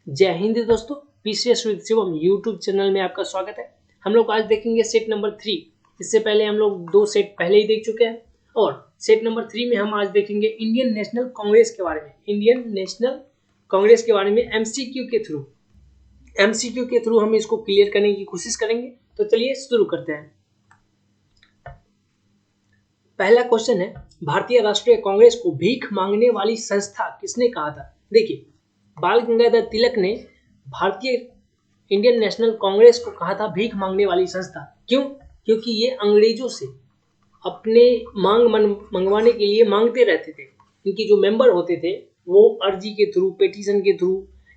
जय हिंद दोस्तों, PCS with Shivam YouTube channel में आपका स्वागत है। हम लोग आज देखेंगे सेट नंबर 3। इससे पहले हम लोग 2 सेट पहले ही देख चुके हैं और सेट नंबर 3 में हम आज देखेंगे इंडियन नेशनल कांग्रेस के बारे में। इंडियन नेशनल कांग्रेस के बारे में एमसीक्यू के थ्रू हम इसको क्लियर करने की कोशिश करेंगे। तो चलिए शुरू करते हैं। पहला क्वेश्चन है, भारतीय राष्ट्रीय कांग्रेस को भीख मांगने वाली संस्था किसने कहा था? देखिए, बाल गंगाधर तिलक ने भारतीय इंडियन नेशनल कांग्रेस को कहा था भीख मांगने वाली संस्था। क्यों? क्योंकि ये अंग्रेजों से अपने मांग मंगवाने के लिए मांगते रहते थे। इनकी जो मेंबर होते थे वो अर्जी के थ्रू, पेटिशन के थ्रू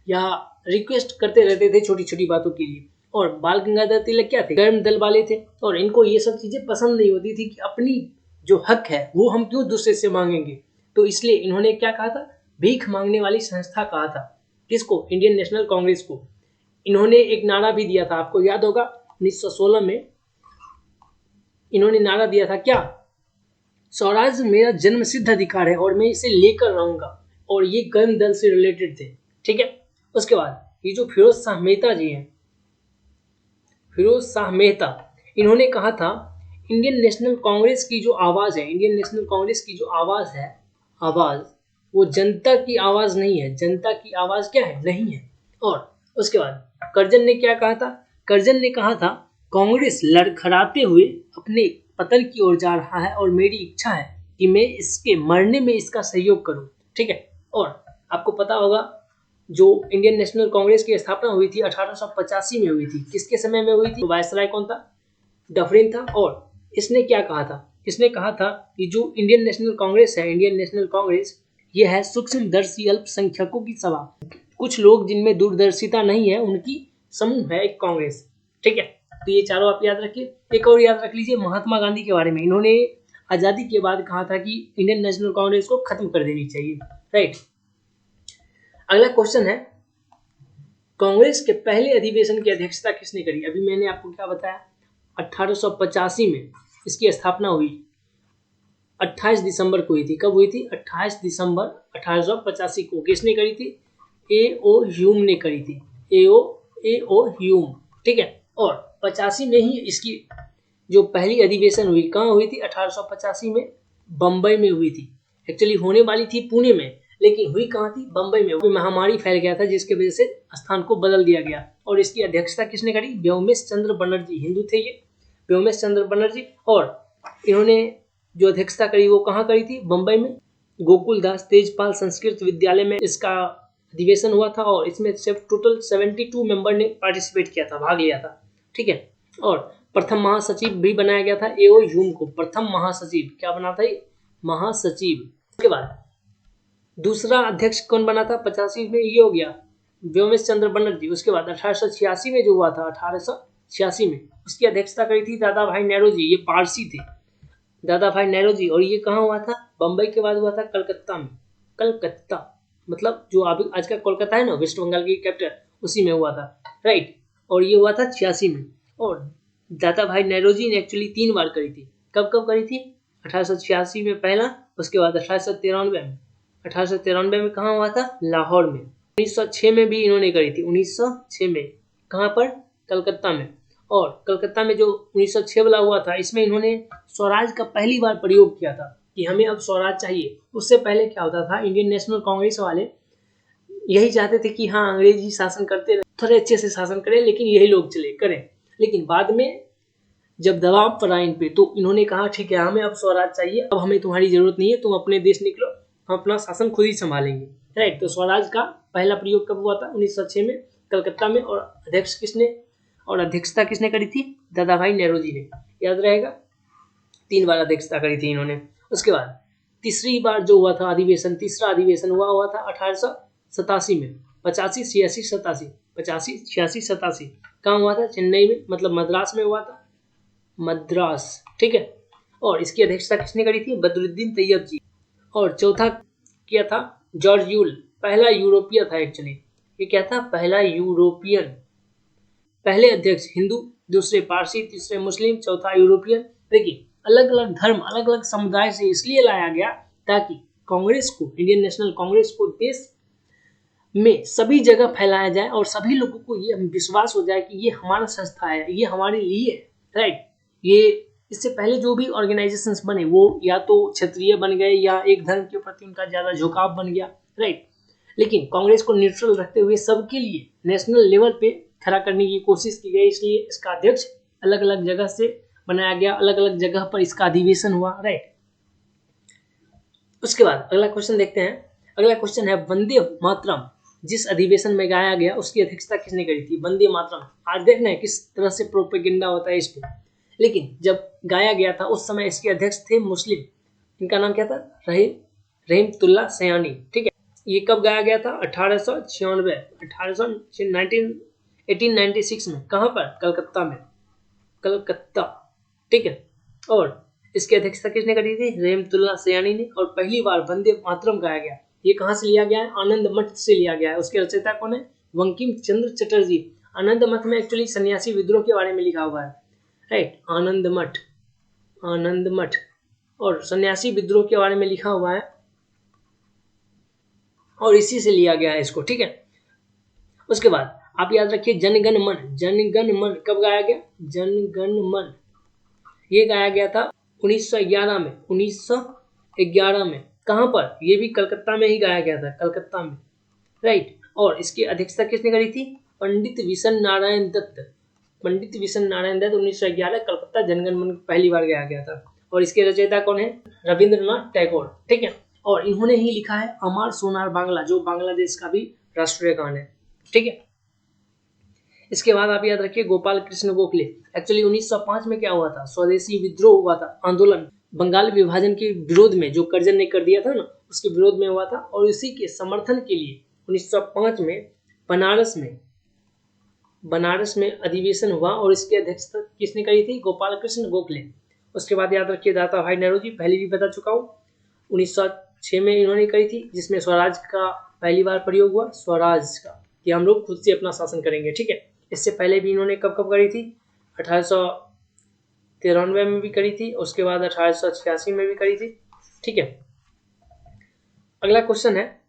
या रिक्वेस्ट करते रहते थे छोटी छोटी बातों के लिए। और बाल गंगाधर तिलक क्या थे? गर्म दल वाले थे और इनको ये सब चीजें पसंद नहीं होती थी कि अपनी जो हक है वो हम क्यों दूसरे से मांगेंगे। तो इसलिए इन्होंने क्या कहा था? भीख मांगने वाली संस्था कहा था। किसको? इंडियन नेशनल कांग्रेस को। इन्होंने एक नारा भी दिया था, आपको याद होगा 1916 में इन्होंने नारा दिया था क्या? स्वराज मेरा जन्म सिद्ध अधिकार है और मैं इसे लेकर रहूंगा। और ये गर्म दल से रिलेटेड थे। ठीक है। उसके बाद ये जो फिरोज शाह मेहता जी हैं, फिरोज शाह मेहता, इन्होंने कहा था इंडियन नेशनल कांग्रेस की जो आवाज है, इंडियन नेशनल कांग्रेस की जो आवाज है, आवाज वो जनता की आवाज नहीं है। जनता की आवाज क्या है? नहीं है। और उसके बाद करजन ने क्या कहा था? करजन ने कहा था कांग्रेस लड़खड़ाते हुए अपने पतन की ओर जा रहा है और मेरी इच्छा है कि मैं इसके मरने में इसका सहयोग करूं। ठीक है। और आपको पता होगा जो इंडियन नेशनल कांग्रेस की स्थापना हुई थी 1885 में हुई थी। किसके समय में हुई थी? वायसराय कौन था? डफरिन था। और इसने क्या कहा था? इसने कहा था कि जो इंडियन नेशनल कांग्रेस है, इंडियन नेशनल कांग्रेस, यह है सूक्ष्मदर्शी अल्पसंख्यकों की सभा। कुछ लोग जिनमें दूरदर्शिता नहीं है उनकी समूह है एक कांग्रेस। ठीक है। तो ये चारों आप याद रखिए। एक और याद रख लीजिए महात्मा गांधी के बारे में। इन्होंने आजादी के बाद कहा था कि इंडियन नेशनल कांग्रेस को खत्म कर देनी चाहिए। राइट। अगला क्वेश्चन है, कांग्रेस के पहले अधिवेशन की अध्यक्षता किसने करी? अभी मैंने आपको क्या बताया, 1885 में इसकी स्थापना हुई। 28 दिसंबर को हुई थी। कब हुई थी? 28 दिसंबर 1885 को। किसने करी थी? A.O. ह्यूम ने करी थी। A.O. ह्यूम। ठीक है। और 85 में ही इसकी जो पहली अधिवेशन हुई, कहाँ हुई थी? 1885 में बम्बई में हुई थी। एक्चुअली होने वाली थी पुणे में, लेकिन हुई कहाँ थी? बम्बई में। महामारी फैल गया था जिसके वजह से स्थान को बदल दिया गया। और इसकी अध्यक्षता किसने करी? व्योमेश चंद्र बनर्जी। हिंदू थे ये, व्योमेश चंद्र बनर्जी। और इन्होंने जो अध्यक्षता करी वो कहाँ करी थी? बम्बई में गोकुल दास तेजपाल संस्कृत विद्यालय में इसका अधिवेशन हुआ था। और इसमें सिर्फ टोटल 72 मेंबर ने पार्टिसिपेट किया था, भाग लिया था। ठीक है। और प्रथम महासचिव भी बनाया गया था A.O. ह्यूम को। प्रथम महासचिव क्या बना था? महासचिव। उसके बाद दूसरा अध्यक्ष कौन बना था? 85 में ये हो गया व्योमेश चंद्र बनर्जी। उसके बाद 1886 में जो हुआ था, 1886 में उसकी अध्यक्षता करी थी दादा भाई नेहरूजी। ये पारसी थे, दादा भाई नेहरूजी। और ये कहाँ हुआ था? बम्बई के बाद हुआ था कलकत्ता में। कलकत्ता मतलब जो अभी आज का कोलकाता है ना, वेस्ट बंगाल की कैपिटल, उसी में हुआ था। राइट। और ये हुआ था 86 में। और दादा भाई नेहरूजी ने एक्चुअली 3 बार करी थी। कब कब करी थी? 1886 में पहला, उसके बाद 1893 में। 1893 में कहाँ हुआ था? लाहौर में। 1906 में भी इन्होंने करी थी। 1906 में कहाँ पर? कलकत्ता में। और कलकत्ता में जो 1906 वाला हुआ था, इसमें इन्होंने स्वराज का पहली बार प्रयोग किया था कि हमें अब स्वराज चाहिए। उससे पहले क्या होता था, इंडियन नेशनल कांग्रेस वाले यही चाहते थे कि हाँ अंग्रेजी शासन करते रहे, थोड़े अच्छे से शासन करें, लेकिन यही लोग चले करें। लेकिन बाद में जब दबाव पड़ा इन पे, तो इन्होंने कहा ठीक है हमें अब स्वराज चाहिए, अब हमें तुम्हारी जरूरत नहीं है, तुम अपने देश निकलो, हम अपना शासन खुद ही संभालेंगे। राइट। तो स्वराज का पहला प्रयोग कब हुआ था? 1906 में कलकत्ता में। और अध्यक्ष किसने और अध्यक्षता किसने करी थी? दादा भाई नेहरूजी ने। याद रहेगा, 3 बार अध्यक्षता करी थी इन्होंने। उसके बाद तीसरी बार जो हुआ था अधिवेशन, तीसरा अधिवेशन हुआ था 1887 में। 85, 86, 87, 85, 86, 87 कहाँ हुआ था? चेन्नई में, मतलब मद्रास में हुआ था। मद्रास। ठीक है। और इसकी अध्यक्षता किसने करी थी? बदरुद्दीन तैयब जी। और चौथा किया था जॉर्ज यूल। पहला यूरोपीय था एक्चुअली। ये क्या था? पहला यूरोपियन। पहले अध्यक्ष हिंदू, दूसरे पारसी, तीसरे मुस्लिम, चौथा यूरोपियन। देखिए, अलग अलग धर्म, अलग अलग समुदाय से इसलिए लाया गया ताकि कांग्रेस को, इंडियन नेशनल कांग्रेस को देश में सभी जगह फैलाया जाए और सभी लोगों को ये विश्वास हो जाए कि ये हमारा संस्था है, ये हमारे लिए है, राइट। ये इससे पहले जो भी ऑर्गेनाइजेशंस बने वो या तो क्षेत्रीय बन गए या एक धर्म के प्रति उनका ज़्यादा झुकाव बन गया, राइट। लेकिन कांग्रेस को न्यूट्रल रखते हुए सबके लिए नेशनल लेवल पे खड़ा करने की कोशिश की गई, इसलिए इसका अध्यक्ष अलग अलग जगह से बनाया गया, अलग अलग जगह पर इसका अधिवेशन हुआ, राइट। उसके बाद अगला क्वेश्चन देखते हैं। अगला क्वेश्चन है वंदे मातरम जिस अधिवेशन में गाया गया उसकी अध्यक्षता किसने करी थी? वंदे मातरम, आज देखना है किस तरह से प्रोपेगेंडा होता है इस पे। लेकिन जब गाया गया था उस समय इसके अध्यक्ष थे मुस्लिम, इनका नाम क्या था? रहीमतुल्लाह सयानी, ठीक है। ये कब गाया गया था? 1896 में। कहाँ पर? कलकत्ता में, कलकत्ता, ठीक है। और इसकी अध्यक्षता किसने करी थी? रहमतुल्लाह सयानी ने। और पहली बार वंदे मातरम गाया गया, ये कहाँ से लिया गया है? आनंद मठ से लिया गया है। उसके रचयिता कौन है? बंकिम चंद्र चटर्जी। आनंद मठ में एक्चुअली सन्यासी विद्रोह के बारे में लिखा हुआ है, राइट। आनंद मठ और सन्यासी विद्रोह के बारे में लिखा हुआ है और इसी से लिया गया है इसको, ठीक है। उसके बाद आप याद रखिए जनगण मन कब गाया गया? जनगण मन ये गाया गया था 1911 में, 1911 में। कहाँ पर? ये भी कलकत्ता में ही गाया गया था, कलकत्ता में, राइट। और इसकी अध्यक्षता किसने करी थी? पंडित विशन नारायण दत्त। 1911 कलकत्ता जनगण मन पहली बार गाया गया था। और इसके रचयिता कौन है? रविंद्रनाथ टैगोर, ठीक है। और इन्होंने ही लिखा है अमर सोनार बांग्ला, जो बांग्लादेश का भी राष्ट्रीय गान है, ठीक है। इसके बाद आप याद रखिए गोपाल कृष्ण गोखले। एक्चुअली 1905 में क्या हुआ था? स्वदेशी विद्रोह हुआ था, आंदोलन बंगाल विभाजन के विरोध में, जो कर्जन ने कर दिया था ना, उसके विरोध में हुआ था। और उसी के समर्थन के लिए 1905 में बनारस में अधिवेशन हुआ और इसकी अध्यक्षता किसने करी थी? गोपाल कृष्ण गोखले। उसके बाद याद रखिए दाता भाई नेहरू जी, पहले भी बता चुका हूँ, 1906 में इन्होंने करी थी, जिसमें स्वराज का पहली बार प्रयोग हुआ, स्वराज का, कि हम लोग खुद से अपना शासन करेंगे, ठीक है। इससे पहले भी इन्होंने कब करी थी? 1893 में भी करी थी, उसके बाद 1886 में भी करी थी, ठीक है। अगला क्वेश्चन है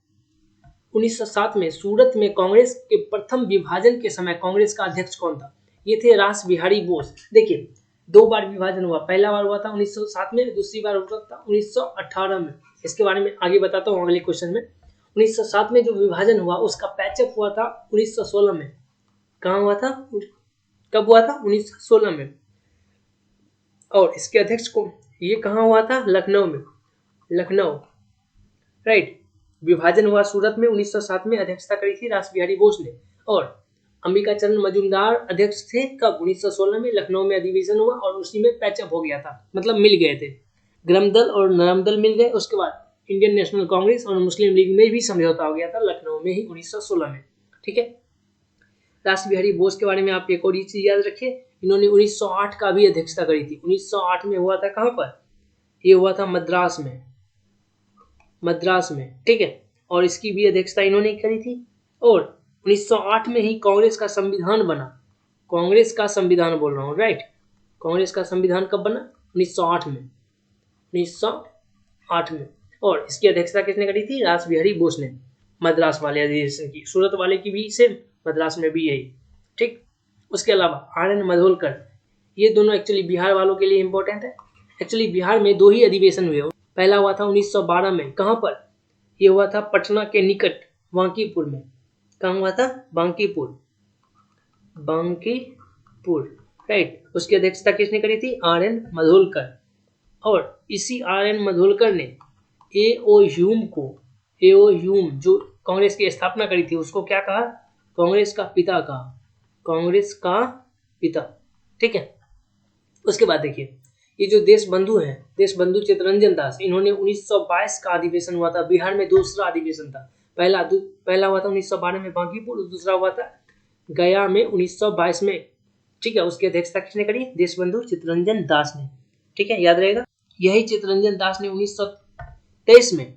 1907 में सूरत में कांग्रेस के प्रथम विभाजन के समय कांग्रेस का अध्यक्ष कौन था? ये थे रास बिहारी बोस। देखिए 2 बार विभाजन हुआ, पहला बार हुआ था 1907 में, दूसरी बार हुआ था 1918 में। इसके बारे में आगे बताता हूँ अगले क्वेश्चन में। 1907 में जो विभाजन हुआ उसका पैचअप हुआ था 1916 में। कहाँ हुआ था? कब हुआ था? 1916 में। और इसके अध्यक्ष को ये कहाँ हुआ था? लखनऊ में, लखनऊ, राइट। विभाजन हुआ सूरत में 1907 में, अध्यक्षता करी थी रास बिहारी बोस ने। और अंबिका चरण मजूमदार अध्यक्ष थे, कब? 1916 में। लखनऊ में अधिवेशन हुआ और उसी में पैचअप हो गया था, मतलब मिल गए थे, गरम दल और नरम दल मिल गए। उसके बाद इंडियन नेशनल कांग्रेस और मुस्लिम लीग में भी समझौता हो गया था लखनऊ में ही 1916 में, ठीक है। रास बिहारी बोस के बारे में आप एक और चीज याद रखिए, इन्होंने 1908 का भी अध्यक्षता करी थी। 1908 में हुआ था कहाँ पर? ये हुआ था मद्रास में, ठीक है। और इसकी भी अध्यक्षता इन्होंने करी थी। और 1908 में ही कांग्रेस का संविधान बना, कांग्रेस का संविधान बोल रहा हूँ, राइट। कांग्रेस का संविधान कब बना? 1908 में, 1908 में। और इसकी अध्यक्षता किसने करी थी? रास बिहारी बोस ने। मद्रास वाले अधिवेशन की, सूरत वाले की भी सेम, मद्रास में भी यही, ठीक। उसके अलावा आर.एन. मधोलकर, ये दोनों एक्चुअली बिहार वालों के लिए इंपॉर्टेंट है। एक्चुअली बिहार में 2 ही अधिवेशन हुए, पहला हुआ था 1912 में, कहाँ पर? ये हुआ था पटना के निकट बांकीपुर में। कहाँ हुआ था? बांकीपुर, राइट। उसकी अध्यक्षता किसने करी थी? आर.एन. मधोलकर। और इसी आर.एन. मधोलकर ने ए.ओ. ह्यूम जो कांग्रेस की स्थापना करी थी उसको क्या कहा? कांग्रेस का पिता कहा, कांग्रेस का पिता, ठीक है। उसके बाद देखिए ये जो देशबंधु हैं, देशबंधु चित्तरंजन दास, इन्होंने 1922 का अधिवेशन हुआ था, बिहार में दूसरा अधिवेशन था। पहला हुआ था 1912 में बांकीपुर, दूसरा हुआ था गया में 1922 में, ठीक है। उसकी अध्यक्षता किसने करी? देशबंधु चित्तरंजन दास ने, ठीक है, याद रहेगा। यही चित्तरंजन दास ने 1923 में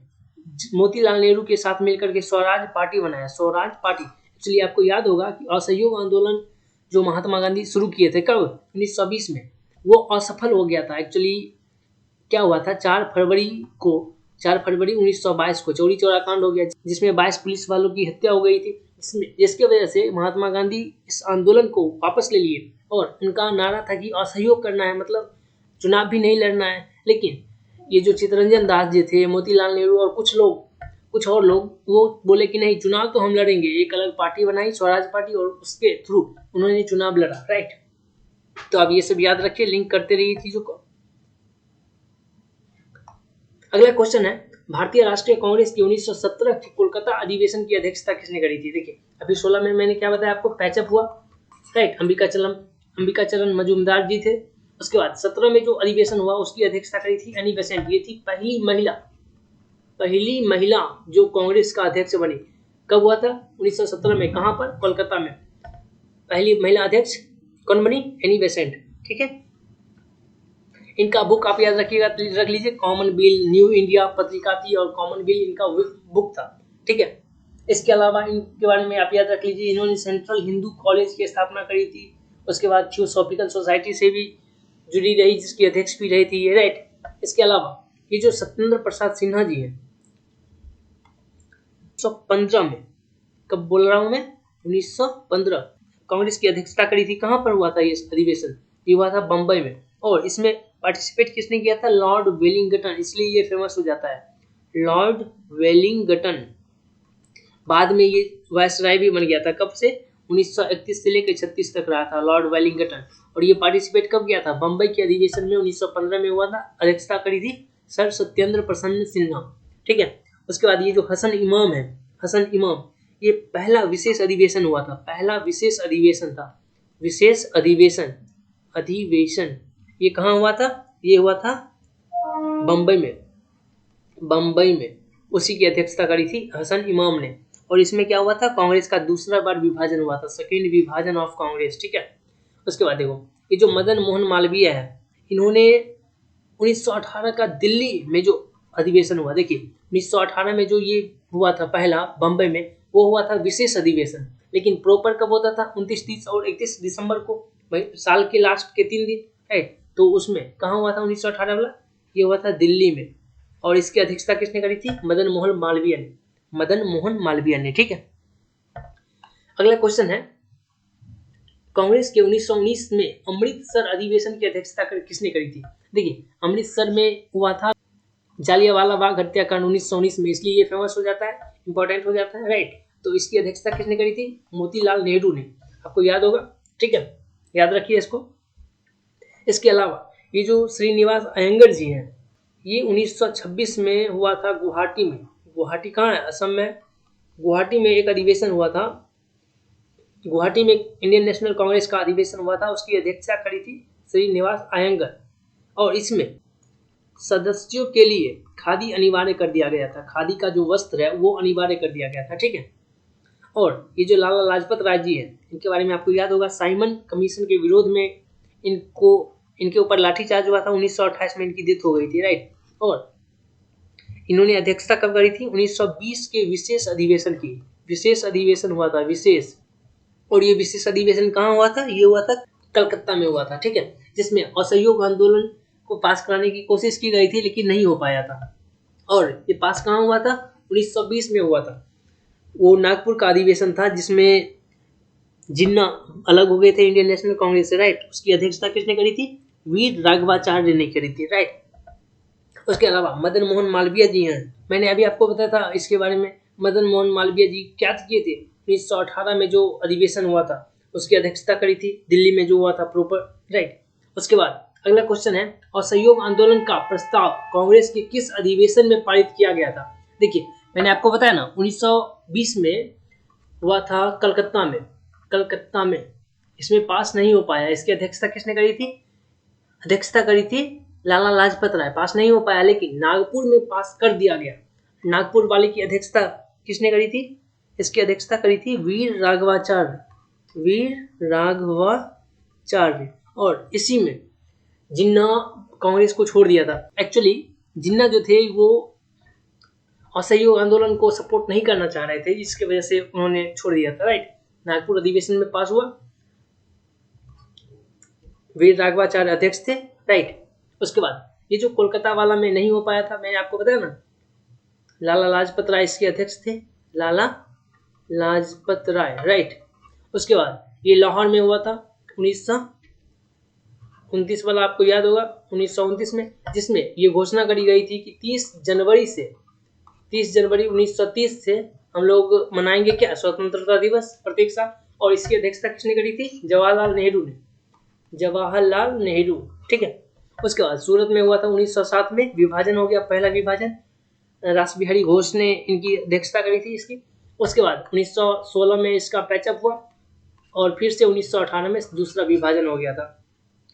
मोतीलाल नेहरू के साथ मिलकर के स्वराज पार्टी बनाया, स्वराज पार्टी। एक्चुअली आपको याद होगा कि असहयोग आंदोलन जो महात्मा गांधी शुरू किए थे, कब? 1920 में, वो असफल हो गया था। एक्चुअली क्या हुआ था? 4 फरवरी को 4 फरवरी 1922 को चौरी चौरा कांड हो गया, जिसमें 22 पुलिस वालों की हत्या हो गई थी, जिसके वजह से महात्मा गांधी इस आंदोलन को वापस ले लिए और उनका नारा था कि असहयोग करना है, मतलब चुनाव भी नहीं लड़ना है। लेकिन ये जो चित्तरंजन दास जी थे, मोतीलाल नेहरू और कुछ और लोग वो बोले कि नहीं, चुनाव तो हम लड़ेंगे। एक अलग पार्टी बनाई, स्वराज पार्टी, और उसके थ्रू उन्होंने चुनाव लड़ा। राइट, तो आप ये सब याद रखिए, लिंक करते रहिए चीजों को। अगला क्वेश्चन है, भारतीय राष्ट्रीय कांग्रेस की 1917 के कोलकाता अधिवेशन की अध्यक्षता किसने करी थी? देखिए, अभी 16 में मैंने क्या बताया आपको, पैचअप हुआ। राइट, अंबिका चरण मजूमदार जी थे। उसके बाद 17 में जो अधिवेशन हुआ उसकी अध्यक्षता करी थी एनी बेसेंट। ये थी पहली महिला जो कांग्रेस का अध्यक्ष बनी। कब हुआ था? 1917 में। कहां पर? कोलकाता में। पहली महिला अध्यक्ष कौन बनी? Annie Besant. ठीक है, इनका बुक आप याद रखिएगा, रख लीजिए, कॉमनवेल्थ न्यू इंडिया पत्रिका थी और कॉमनवेल्थ इनका बुक था। ठीक है, इसके अलावा इनके बारे में आप याद रख लीजिए, इन्होंने सेंट्रल हिंदू कॉलेज की स्थापना करी थी। उसके बाद थियोसॉफिकल सोसाइटी से भी जुड़ी रही, जिसकी अध्यक्ष भी रही थी ये। राइट, इसके अलावा ये जो सत्येंद्र प्रसाद सिन्हा जी हैं, 1915 में, कब बोल रहा हूं मैं, 1915, कांग्रेस की अध्यक्षता करी थी। कहां पर हुआ था ये अधिवेशन? ये हुआ था बंबई में। और इसमें पार्टिसिपेट किसने किया था? लॉर्ड वेलिंगटन, इसलिए ये फेमस हो जाता है, लॉर्ड वेलिंगटन। बाद में ये वायसराय भी बन गया था। कब से? 1931 से लेकर 36 तक रहा था लॉर्ड वेलिंगटन। और ये पार्टिसिपेट कब किया था? बंबई के अधिवेशन में 1915 में हुआ था। अध्यक्षता करी थी सर सत्येंद्र प्रसन्न सिन्हा। ठीक है, उसके बाद ये जो हसन इमाम है, हसन इमाम, ये पहला विशेष अधिवेशन हुआ था, पहला विशेष अधिवेशन था। विशेष अधिवेशन ये कहाँ हुआ था? ये हुआ था बंबई में। उसी की अध्यक्षता करी थी हसन इमाम ने। और इसमें क्या हुआ था? कांग्रेस का दूसरा बार विभाजन हुआ था, सेकेंड विभाजन ऑफ कांग्रेस। ठीक है, उसके बाद देखो, ये जो मदन मोहन मालवीय है, इन्होंने 1918 का दिल्ली में जो अधिवेशन हुआ, देखिए 1918 में जो ये हुआ था पहला बंबई में, वो हुआ था विशेष अधिवेशन। लेकिन प्रॉपर कब होता था? 29, 30 और 31 दिसंबर को, भाई साल के लास्ट के 3 दिन। राइट, तो उसमें कहाँ हुआ था 1918 वाला? ये हुआ था दिल्ली में। और इसकी अध्यक्षता किसने करी थी? मदन मोहन मालवीय ने। ठीक है, अगला क्वेश्चन है, कांग्रेस के 1919 में अमृतसर अधिवेशन की अध्यक्षता किसने करी थी? देखिए, अमृतसर में हुआ था जालियांवाला बाग हत्याकांड 1919 में, इसलिए ये फेमस हो जाता है, इंपॉर्टेंट हो जाता है। राइट, तो इसकी अध्यक्षता किसने करी थी? मोतीलाल नेहरू ने। आपको याद होगा। ठीक है, याद रखिए इसको। इसके अलावा ये जो श्रीनिवास अयंगर जी हैं, ये 1926 में हुआ था गुवाहाटी में। गुवाहाटी कहाँ है? असम में। गुवाहाटी में एक अधिवेशन हुआ था, गुवाहाटी में इंडियन नेशनल कांग्रेस का अधिवेशन हुआ था। उसकी अध्यक्षता करी थी श्रीनिवास अयंगर। और इसमें सदस्यों के लिए खादी अनिवार्य कर दिया गया था, खादी का जो वस्त्र है वो अनिवार्य कर दिया गया था। ठीक है, और ये जो लाला लाजपत राय जी हैं, इनके बारे में आपको याद होगा, साइमन कमीशन के विरोध में इनके ऊपर लाठीचार्ज हुआ था। 1928 में इनकी डेथ हो गई थी। राइट, और इन्होंने अध्यक्षता कब करी थी? 1920 के विशेष अधिवेशन की। विशेष अधिवेशन हुआ था, विशेष। और ये विशेष अधिवेशन कहाँ हुआ था? ये हुआ था कलकत्ता में हुआ था। ठीक है, जिसमें असहयोग आंदोलन को पास कराने की कोशिश की गई थी, लेकिन नहीं हो पाया था। और ये पास कहाँ हुआ था? 1920 में हुआ था। वो नागपुर का अधिवेशन था, जिसमें जिन्ना अलग हो गए थे इंडियन नेशनल कांग्रेस से। राइट, उसकी अध्यक्षता किसने करी थी? वीर राघवाचार्य ने करी थी। राइट, उसके अलावा मदन मोहन मालवीय जी हैं, मैंने अभी आपको बताया था इसके बारे में। मदन मोहन मालवीय जी क्या किए थे? 1918 में जो अधिवेशन हुआ था उसकी अध्यक्षता करी थी, दिल्ली में जो हुआ था प्रॉपर। राइट, उसके बाद अगला क्वेश्चन है, असहयोग आंदोलन का प्रस्ताव कांग्रेस के किस अधिवेशन में पारित किया गया था? देखिए, मैंने आपको बताया ना, 1920 में हुआ था कलकत्ता में। इसमें पास नहीं हो पाया। इसकी अध्यक्षता किसने करी थी? अध्यक्षता करी थी लाला लाजपत राय। पास नहीं हो पाया, लेकिन नागपुर में पास कर दिया गया। नागपुर वाले की अध्यक्षता किसने करी थी? इसकी अध्यक्षता करी थी वीर राघवाचार्य। और इसी में जिन्ना कांग्रेस को छोड़ दिया था। एक्चुअली जिन्ना जो थे वो असहयोग आंदोलन को सपोर्ट नहीं करना चाह रहे थे, जिसकी वजह से उन्होंने छोड़ दिया था। राइट, नागपुर अधिवेशन में पास हुआ, वीर राघवाचार्य अध्यक्ष थे। राइट, उसके बाद ये जो कोलकाता वाला में नहीं हो पाया था, मैंने आपको बताया ना, लाला लाजपत राय इसके अध्यक्ष थे, लाला लाजपत राय, राइट। उसके बाद ये लाहौर में हुआ था 1929 वाला आपको याद होगा, 1929 में, जिसमें ये घोषणा करी गई थी कि 30 जनवरी 1930 से हम लोग मनाएंगे क्या, स्वतंत्रता दिवस प्रत्येक साल। और इसकी अध्यक्षता किसने करी थी, जवाहरलाल नेहरू ने, जवाहरलाल नेहरू, ठीक है। उसके बाद सूरत में हुआ था 1907 में, विभाजन हो गया, पहला विभाजन, रासबिहारी घोष ने इनकी अध्यक्षता करी थी इसकी। उसके बाद 1916 में इसका पैचअप हुआ और फिर से 1918 में दूसरा विभाजन हो गया था,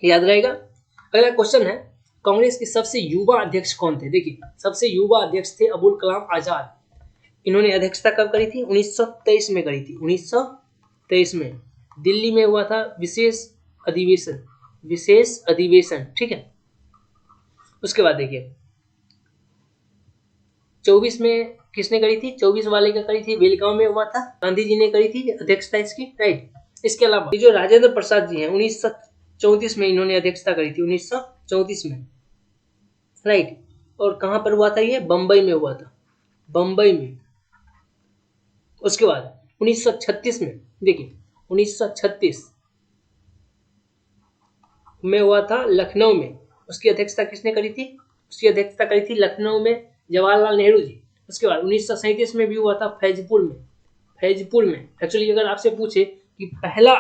याद रहेगा। अगला क्वेश्चन है, कांग्रेस के सबसे युवा अध्यक्ष कौन थे। देखिए, सबसे युवा अध्यक्ष थे अबुल कलाम आजाद। इन्होंने अध्यक्षता कब करी थी, 1923 में करी थी, 1923 में दिल्ली में हुआ था विशेष अधिवेशन, ठीक है। उसके बाद देखिए 24 में किसने करी थी, 24 वाले का करी थी, बेलगांव में हुआ था, गांधी जी ने करी थी अध्यक्षता इसकी, राइट। इसके अलावा ये जो राजेंद्र प्रसाद जी हैं 1934 में इन्होंने अध्यक्षता करी थी, 1934 में, राइट। और कहां पर हुआ था, ये बंबई में हुआ था, बंबई में। उसके बाद 1936 में, देखिए 1936 में हुआ था लखनऊ में, उसकी अध्यक्षता किसने करी थी, उसकी अध्यक्षता करी थी लखनऊ में जवाहरलाल नेहरू जी। उसके बाद 1937 में भी हुआ था फैजपुर में। एक्चुअली अगर आपसे पूछे कि पहला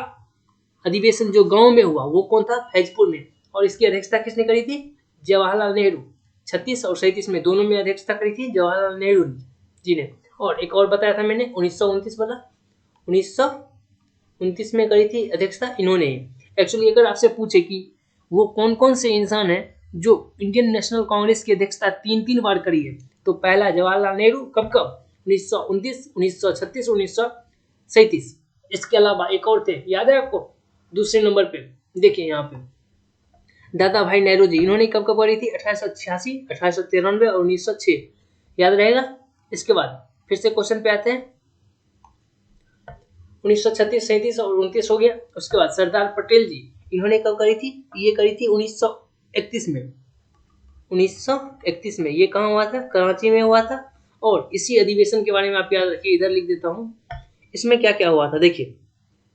अधिवेशन जो गांव में हुआ वो कौन था, फैजपुर में, और इसकी अध्यक्षता किसने करी थी, जवाहरलाल नेहरू। 36 और 37 में दोनों में अध्यक्षता करी थी जवाहरलाल नेहरू जी ने। और एक और बताया था मैंने 1929 वाला, 1929 में करी थी अध्यक्षता इन्होंने। एक्चुअली अगर आपसे पूछे कि वो कौन कौन से इंसान हैं जो इंडियन नेशनल कांग्रेस की अध्यक्षता 3 बार करी है, तो पहला जवाहरलाल नेहरू, कब 1929, 1936, 1937। इसके अलावा एक और थे, याद है आपको, दूसरे नंबर पे देखिए यहाँ पे दादा भाई नेहरू जी, इन्होंने कब करी थी, 1886, 1893 और 1906, याद रहेगा। इसके बाद फिर से क्वेश्चन पे आते हैं, 1936, 37 और 29 हो गया। उसके बाद सरदार पटेल जी, इन्होंने कब करी थी, ये करी थी 1931 में, 1931 में। ये कहाँ हुआ था, कराची में हुआ था। और इसी अधिवेशन के बारे में आप याद रखिए, इधर लिख देता हूँ। इसमें क्या क्या हुआ था, देखिए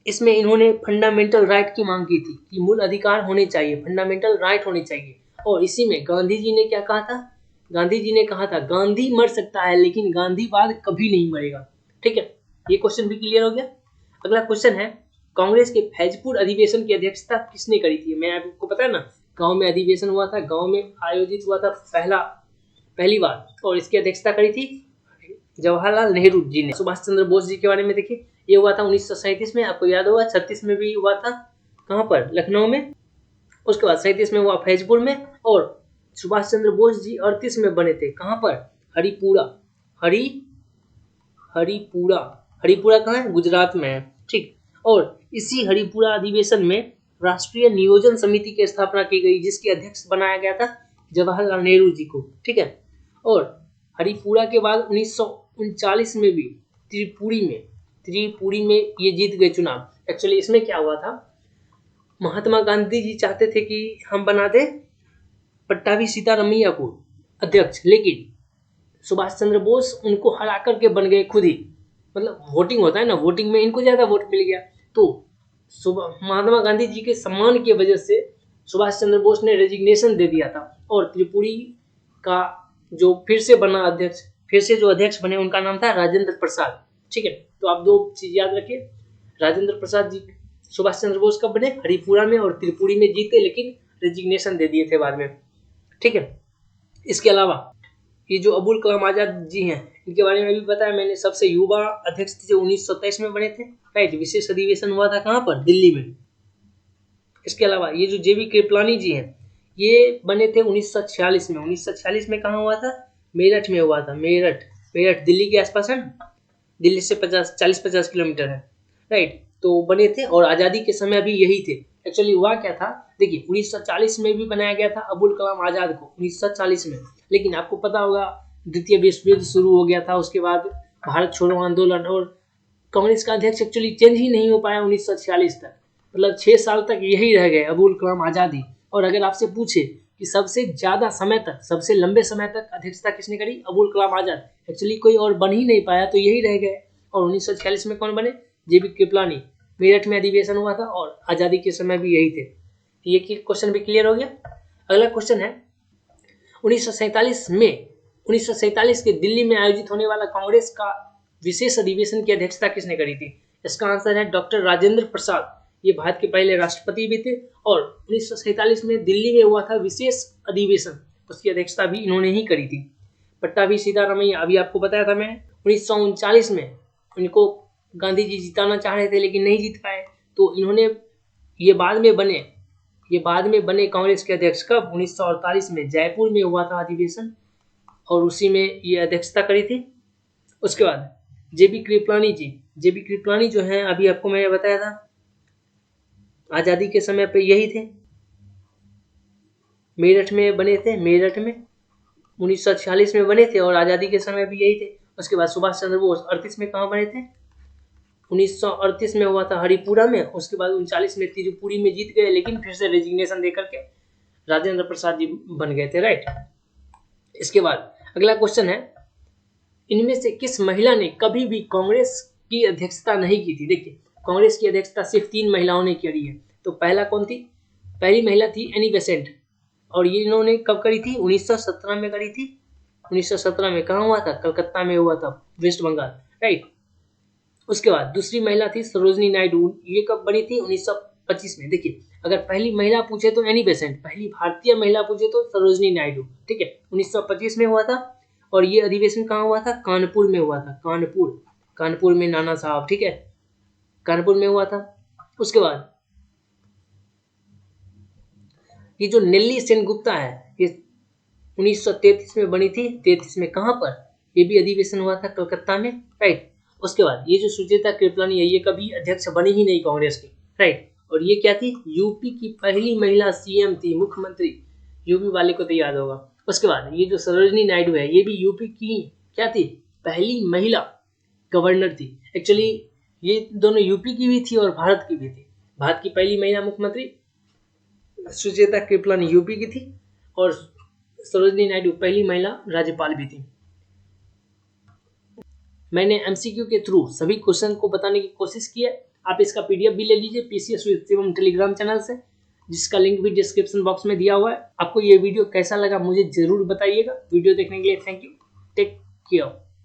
इसमें इन्होंने फंडामेंटल राइट की मांग की थी कि मूल अधिकार होने चाहिए, फंडामेंटल राइट होने चाहिए। और इसी में गांधी जी ने क्या कहा था, गांधी जी ने कहा था गांधी मर सकता है लेकिन गांधीवाद कभी नहीं मरेगा, ठीक है। ये क्वेश्चन भी क्लियर हो गया। अगला क्वेश्चन है, कांग्रेस के फैजपुर अधिवेशन की अध्यक्षता किसने करी थी। मैं आपको पता है ना, गांव में अधिवेशन हुआ था, गांव में आयोजित हुआ था पहली बार, और इसकी अध्यक्षता करी थी जवाहरलाल नेहरू जी ने। सुभाष चंद्र बोस जी के बारे में देखिए, ये हुआ था 1937 में, आपको याद होगा। 36 में भी हुआ था, कहां पर, लखनऊ में। उसके बाद 37 में हुआ फैजपुर में, और सुभाष चंद्र बोस जी 38 में बने थे, कहां पर, हरिपुरा कहाँ है, गुजरात में है, ठीक। और इसी हरिपुरा अधिवेशन में राष्ट्रीय नियोजन समिति की स्थापना की गई, जिसके अध्यक्ष बनाया गया था जवाहरलाल नेहरू जी को, ठीक है। और हरिपुरा के बाद 1939 में भी त्रिपुरी में ये जीत गए चुनाव। एक्चुअली इसमें क्या हुआ था, महात्मा गांधी जी चाहते थे कि हम बना दे पट्टाभी सीतारमैया को अध्यक्ष, लेकिन सुभाष चंद्र बोस उनको हरा करके बन गए खुद ही, मतलब वोटिंग होता है ना, वोटिंग में इनको ज्यादा वोट मिल गया। तो महात्मा गांधी जी के सम्मान की वजह से सुभाष चंद्र बोस ने रेजिग्नेशन दे दिया था, और त्रिपुरी का जो फिर से जो अध्यक्ष बने उनका नाम था राजेंद्र प्रसाद, ठीक है। तो आप दो चीज याद रखिए, राजेंद्र प्रसाद जी सुभाष चंद्र बोस कब बने, हरिपुरा में, और त्रिपुरी में जीते लेकिन रेजिग्नेशन दे दिए थे बाद में, ठीक है। इसके अलावा ये जो अबुल कलाम आजाद जी हैं, इनके बारे में भी बताया मैंने, सबसे युवा अध्यक्ष थे, 1927 में बने थे, राइट। विशेष अधिवेशन हुआ था कहाँ पर, दिल्ली में। इसके अलावा ये जो जेबी कृपलानी जी हैं, ये बने थे 1946 में। 1946 में कहाँ हुआ था, मेरठ में हुआ था, मेरठ दिल्ली के आसपास है ना, दिल्ली से 40-50 किलोमीटर है, राइट। तो बने थे, और आज़ादी के समय भी यही थे। एक्चुअली हुआ क्या था, देखिए 1940 में भी बनाया गया था अबुल कलाम आजाद को, 1940 में। लेकिन आपको पता होगा द्वितीय विश्व युद्ध शुरू हो गया था, उसके बाद भारत छोड़ो आंदोलन, और कांग्रेस का अध्यक्ष एक्चुअली चेंज ही नहीं हो पाया 1946 तक, मतलब 6 साल तक यही रह गए अबुल कलाम आजाद ही। और अगर आपसे पूछे कि सबसे ज्यादा समय तक, सबसे लंबे समय तक अध्यक्षता किसने करी? अबुल कलाम आजाद। एक्चुअली कोई और बन ही नहीं पाया तो यही रह गए। और 1946 में कौन बने? जेबी कृपलानी। मेरठ में अधिवेशन हुआ था और आजादी के समय भी यही थे। ये क्वेश्चन भी क्लियर हो गया। अगला क्वेश्चन है 1947 के दिल्ली में आयोजित होने वाला कांग्रेस का विशेष अधिवेशन की अध्यक्षता किसने करी थी? इसका आंसर है डॉक्टर राजेंद्र प्रसाद। ये भारत के पहले राष्ट्रपति भी थे और 1947 में दिल्ली में हुआ था विशेष अधिवेशन, उसकी अध्यक्षता भी इन्होंने ही करी थी। पट्टाभी सीतारामैया, अभी आपको बताया था मैं, 1939 में इनको गांधी जी जिताना चाह रहे थे लेकिन नहीं जीत पाए, तो इन्होंने ये बाद में बने कांग्रेस के अध्यक्ष। कब? 1948 में जयपुर में हुआ था अधिवेशन और उसी में ये अध्यक्षता करी थी। उसके बाद जेबी कृपलानी जो है, अभी आपको मैंने बताया था आजादी के समय पे यही थे, मेरठ में बने थे, मेरठ में 1946 में बने थे और आजादी के समय भी यही थे। उसके बाद सुभाष चंद्र बोस 38 में कहाँ बने थे? 1938 में हुआ था हरिपुरा में। उसके बाद 39 में तिरुपुरी में जीत गए, लेकिन फिर से रेजिग्नेशन देकर के राजेंद्र प्रसाद जी बन गए थे, राइट। इसके बाद अगला क्वेश्चन है, इनमें से किस महिला ने कभी भी कांग्रेस की अध्यक्षता नहीं की थी? देखिए, कांग्रेस की अध्यक्षता सिर्फ 3 महिलाओं ने करी है। तो पहला कौन थी? पहली महिला थी एनी बेसेंट, और ये इन्होंने कब करी थी? 1917 में करी थी। 1917 में कहाँ हुआ था? कलकत्ता में हुआ था, वेस्ट बंगाल, राइट। उसके बाद दूसरी महिला थी सरोजनी नायडू। ये कब बनी थी? 1925 में। देखिए, अगर पहली महिला पूछे तो एनी बेसेंट, पहली भारतीय महिला पूछे तो सरोजनी नायडू, ठीक है। 1925 में हुआ था और ये अधिवेशन कहाँ हुआ था? कानपुर में हुआ था, कानपुर में नाना साहब, ठीक है, कानपुर में हुआ था। उसके बाद ये जो नेल्ली सेनगुप्ता है, ये 1933 में बनी थी। 33 में कहाँ पर? ये भी अधिवेशन हुआ था कलकत्ता में, राइट। उसके बाद ये जो सुचेता कृपलानी है, ये कभी अध्यक्ष बनी ही नहीं कांग्रेस की, राइट। और ये क्या थी? यूपी की पहली महिला सीएम थी, मुख्यमंत्री। यूपी वाले को तो याद होगा। उसके बाद ये जो सरोजनी नायडू है, ये भी यूपी की क्या थी? पहली महिला गवर्नर थी। एक्चुअली ये दोनों यूपी की भी थी और भारत की भी थी। भारत की पहली महिला मुख्यमंत्री सुचेता कृपलानी यूपी की थी और सरोजनी नायडू पहली महिला राज्यपाल भी थी। मैंने एमसीक्यू के थ्रू सभी क्वेश्चन को बताने की कोशिश की है। आप इसका पीडीएफ भी ले लीजिए PCS with Shivam Telegram channel से, जिसका लिंक भी डिस्क्रिप्शन बॉक्स में दिया हुआ है। आपको ये वीडियो कैसा लगा मुझे जरूर बताइएगा। वीडियो देखने के लिए थैंक यू। Take care.